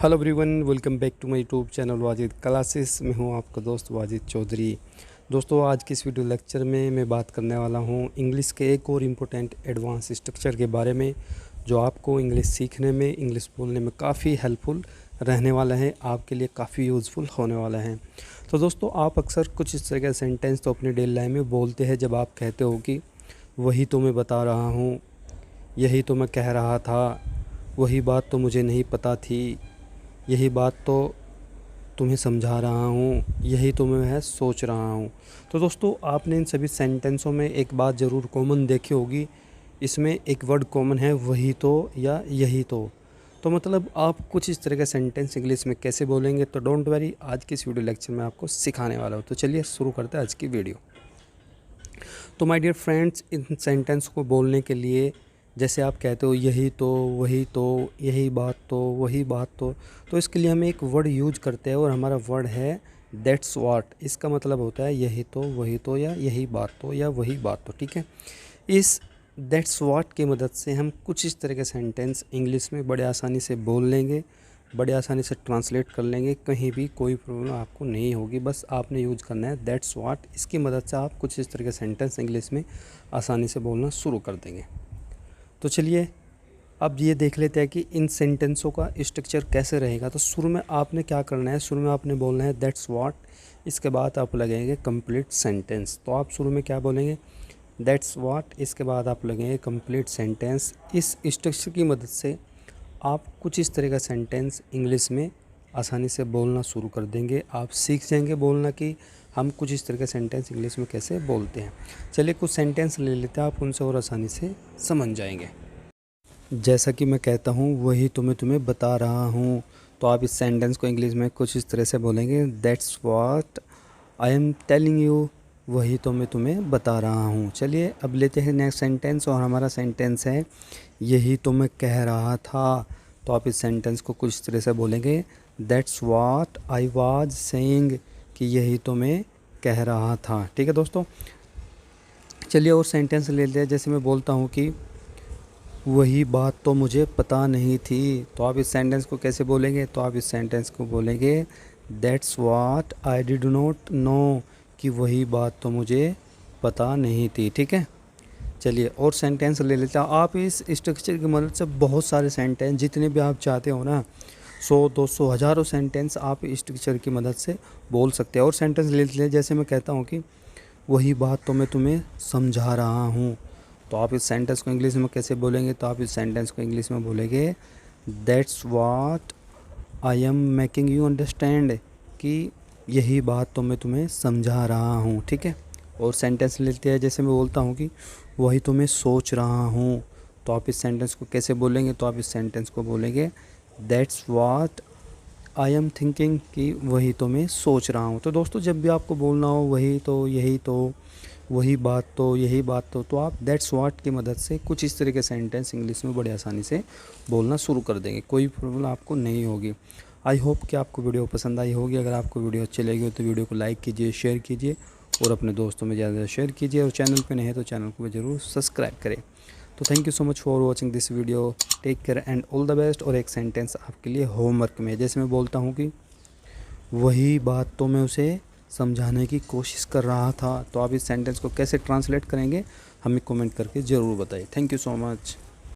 Hello everyone, welcome back to my YouTube channel Wajid classes. मैं हूं आपका दोस्त वाजिद चौधरी। दोस्तों, आज के इस वीडियो लेक्चर में मैं बात करने वाला हूं इंग्लिश के एक और इम्पोर्टेंट एडवांस स्ट्रक्चर के बारे में, जो आपको इंग्लिश सीखने में, इंग्लिश बोलने में काफ़ी हेल्पफुल रहने वाला है, आपके लिए काफ़ी यूज़फुल होने वाला है। तो दोस्तों, आप अक्सर कुछ इस तरह के सेंटेंस तो अपनी डेली लाइफ में बोलते हैं, जब आप कहते हो कि वही तो मैं बता रहा हूँ, यही तो मैं कह रहा था, वही बात तो मुझे नहीं पता थी, यही बात तो तुम्हें समझा रहा हूँ, यही तो मैं सोच रहा हूँ। तो दोस्तों, आपने इन सभी सेंटेंसों में एक बात ज़रूर कॉमन देखी होगी। इसमें एक वर्ड कॉमन है, वही तो या यही तो मतलब आप कुछ इस तरह का सेंटेंस इंग्लिश में कैसे बोलेंगे, तो डोंट वरी, आज की इस वीडियो लेक्चर में आपको सिखाने वाला हूँ। तो चलिए शुरू करते हैं आज की वीडियो। तो माय डियर फ्रेंड्स, इन सेंटेंस को बोलने के लिए जैसे आप कहते हो यही तो, वही तो, यही बात तो, वही बात तो इसके लिए हम एक वर्ड यूज करते हैं, और हमारा वर्ड है दैट्स व्हाट। इसका मतलब होता है यही तो, वही तो, या यही बात तो, या वही बात तो। ठीक है, इस दैट्स व्हाट की मदद से हम कुछ इस तरह के सेंटेंस इंग्लिश में बड़े आसानी से बोल लेंगे, बड़े आसानी से ट्रांसलेट कर लेंगे, कहीं भी कोई प्रॉब्लम आपको नहीं होगी। बस आपने यूज़ करना है दैट्स व्हाट। इसकी मदद से आप कुछ इस तरह के सेंटेंस इंग्लिश में आसानी से बोलना शुरू कर देंगे। तो चलिए अब ये देख लेते हैं कि इन सेंटेंसों का स्ट्रक्चर कैसे रहेगा। तो शुरू में आपने क्या करना है, शुरू में आपने बोलना है दैट्स व्हाट, इसके बाद आप लगेंगे कंप्लीट सेंटेंस। तो आप शुरू में क्या बोलेंगे, दैट्स व्हाट, इसके बाद आप लगेंगे कंप्लीट सेंटेंस। इस स्ट्रक्चर की मदद से आप कुछ इस तरह का सेंटेंस इंग्लिश में आसानी से बोलना शुरू कर देंगे। आप सीख जाएंगे बोलना कि हम कुछ इस तरह का सेंटेंस इंग्लिश में कैसे बोलते हैं। चलिए कुछ सेंटेंस ले लेते हैं, आप उनसे और आसानी से समझ जाएंगे। जैसा कि मैं कहता हूँ वही तो मैं तुम्हें बता रहा हूँ, तो आप इस सेंटेंस को इंग्लिश में कुछ इस तरह से बोलेंगे, that's what I am telling you, वही तो मैं तुम्हें बता रहा हूँ। चलिए अब लेते हैं नेक्स्ट सेंटेंस, और हमारा सेंटेंस है यही तो मैं कह रहा था। तो आप इस सेंटेंस को कुछ इस तरह से बोलेंगे, that's what I was saying, कि यही तो मैं कह रहा था। ठीक है दोस्तों, चलिए और सेंटेंस ले लेते हैं। जैसे मैं बोलता हूँ कि वही बात तो मुझे पता नहीं थी, तो आप इस सेंटेंस को कैसे बोलेंगे, तो आप इस सेंटेंस को बोलेंगे that's what I did not know, कि वही बात तो मुझे पता नहीं थी। ठीक है, चलिए और सेंटेंस ले लेते हैं। आप इस स्ट्रक्चर की मदद से बहुत सारे सेंटेंस जितने भी आप चाहते हो ना, 100 200 हज़ारों सेंटेंस आप इस स्ट्रक्चर की मदद से बोल सकते हैं। और सेंटेंस ले लेते हैं, जैसे मैं कहता हूँ कि वही बात तो मैं तुम्हें समझा रहा हूँ, तो आप इस सेंटेंस को इंग्लिश में कैसे बोलेंगे, तो आप इस सेंटेंस को इंग्लिश में बोलेंगे that's what I am making you understand, कि यही बात तो मैं तुम्हें समझा रहा हूँ। ठीक है, और सेंटेंस लेते हैं, जैसे मैं बोलता हूँ कि वही तो मैं सोच रहा हूँ, तो आप इस सेंटेंस को कैसे बोलेंगे, तो आप इस सेंटेंस को बोलेंगे that's what I am thinking, कि वही तो मैं सोच रहा हूँ। तो दोस्तों, जब भी आपको बोलना हो वही तो, यही तो, वही बात तो, यही बात तो आप दैट्स व्हाट की मदद से कुछ इस तरह के सेंटेंस इंग्लिश में बड़ी आसानी से बोलना शुरू कर देंगे, कोई प्रॉब्लम आपको नहीं होगी। आई होप कि आपको वीडियो पसंद आई होगी। अगर आपको वीडियो अच्छी लगी हो तो वीडियो को लाइक कीजिए, शेयर कीजिए, और अपने दोस्तों में ज़्यादा शेयर कीजिए, और चैनल पर नहीं है तो चैनल को ज़रूर सब्सक्राइब करें। तो thank you so much for watching this video, take care and all the best. और एक सेंटेंस आपके लिए होमवर्क में, जैसे मैं बोलता हूँ कि वही बात तो मैं उसे समझाने की कोशिश कर रहा था, तो आप इस सेंटेंस को कैसे ट्रांसलेट करेंगे हमें कमेंट करके ज़रूर बताइए। Thank you so much.